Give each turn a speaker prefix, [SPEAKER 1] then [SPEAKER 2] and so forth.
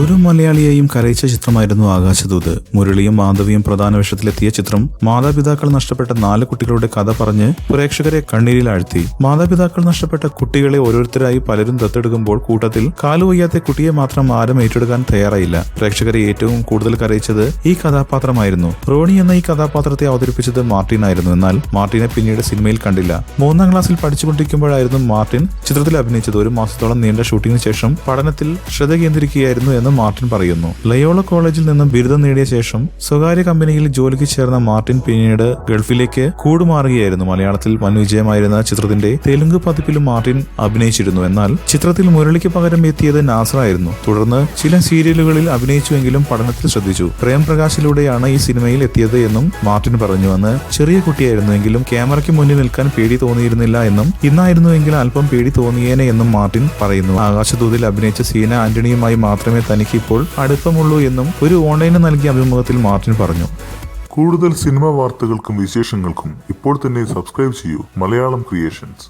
[SPEAKER 1] ഒരു മലയാളിയെയും കരയിച്ച ചിത്രമായിരുന്നു ആകാശദൂത്. മുരളിയും മാധവിയും പ്രധാന വേഷത്തിലെത്തിയ ചിത്രം മാതാപിതാക്കൾ നഷ്ടപ്പെട്ട 4 കുട്ടികളുടെ കഥ പറഞ്ഞ് പ്രേക്ഷകരെ കണ്ണീരിലാഴ്ത്തി. മാതാപിതാക്കൾ നഷ്ടപ്പെട്ട കുട്ടികളെ ഓരോരുത്തരായി പലരും ദത്തെടുക്കുമ്പോൾ കൂട്ടത്തിൽ കാലുവയ്യാത്ത കുട്ടിയെ മാത്രം ആരും ഏറ്റെടുക്കാൻ തയ്യാറായില്ല. പ്രേക്ഷകരെ ഏറ്റവും കൂടുതൽ കരയിച്ചത് ഈ കഥാപാത്രമായിരുന്നു. റോണി എന്ന ഈ കഥാപാത്രത്തെ അവതരിപ്പിച്ചത് മാർട്ടിൻ ആയിരുന്നു. എന്നാൽ മാർട്ടിനെ പിന്നീട് സിനിമയിൽ കണ്ടില്ല. 3ാം ക്ലാസ്സിൽ പഠിച്ചുകൊണ്ടിരിക്കുമ്പോഴായിരുന്നു മാർട്ടിൻ ചിത്രത്തിൽ അഭിനയിച്ചത്. 1 മാസത്തോളം നീണ്ട ഷൂട്ടിംഗിന് ശേഷം പഠനത്തിൽ ശ്രദ്ധ കേന്ദ്രീകരിക്കുകയായിരുന്നു എന്ന് മാർട്ടിൻ പറയുന്നു. ലയോള കോളേജിൽ നിന്നും ബിരുദം നേടിയ ശേഷം സ്വകാര്യ കമ്പനിയിൽ ജോലിക്ക് ചേർന്ന മാർട്ടിൻ പിന്നീട് ഗൾഫിലേക്ക് കൂടുമാറുകയായിരുന്നു. മലയാളത്തിൽ വൻ വിജയമായിരുന്ന ചിത്രത്തിന്റെ തെലുങ്ക് പതിപ്പിലും മാർട്ടിൻ അഭിനയിച്ചിരുന്നു. എന്നാൽ ചിത്രത്തിൽ മുരളിക്ക് പകരം എത്തിയത് നാസറായിരുന്നു. തുടർന്ന് ചില സീരിയലുകളിൽ അഭിനയിച്ചുവെങ്കിലും പഠനത്തിൽ ശ്രദ്ധിച്ചു. പ്രേം പ്രകാശിലൂടെയാണ് ഈ സിനിമയിൽ എത്തിയത് എന്നും മാർട്ടിൻ പറഞ്ഞു. അന്ന് ചെറിയ കുട്ടിയായിരുന്നു എങ്കിലും ക്യാമറയ്ക്ക് മുന്നിൽ നിൽക്കാൻ പേടി തോന്നിയിരുന്നില്ല എന്നും ഇന്നായിരുന്നുവെങ്കിൽ അല്പം പേടി തോന്നിയേനെ എന്നും മാർട്ടിൻ പറയുന്നു. ആകാശദൂതിൽ അഭിനയിച്ച സീന ആന്റണിയുമായി മാത്രമേ തനിക്ക് ഇപ്പോൾ അടുപ്പമുള്ളൂ എന്നും ഒരു ഓൺലൈനിൽ നൽകിയ അഭിമുഖത്തിൽ മാർട്ടിൻ പറഞ്ഞു.
[SPEAKER 2] കൂടുതൽ സിനിമാ വാർത്തകൾക്കും വിശേഷങ്ങൾക്കും ഇപ്പോൾ തന്നെ സബ്സ്ക്രൈബ് ചെയ്യൂ മലയാളം ക്രിയേഷൻസ്.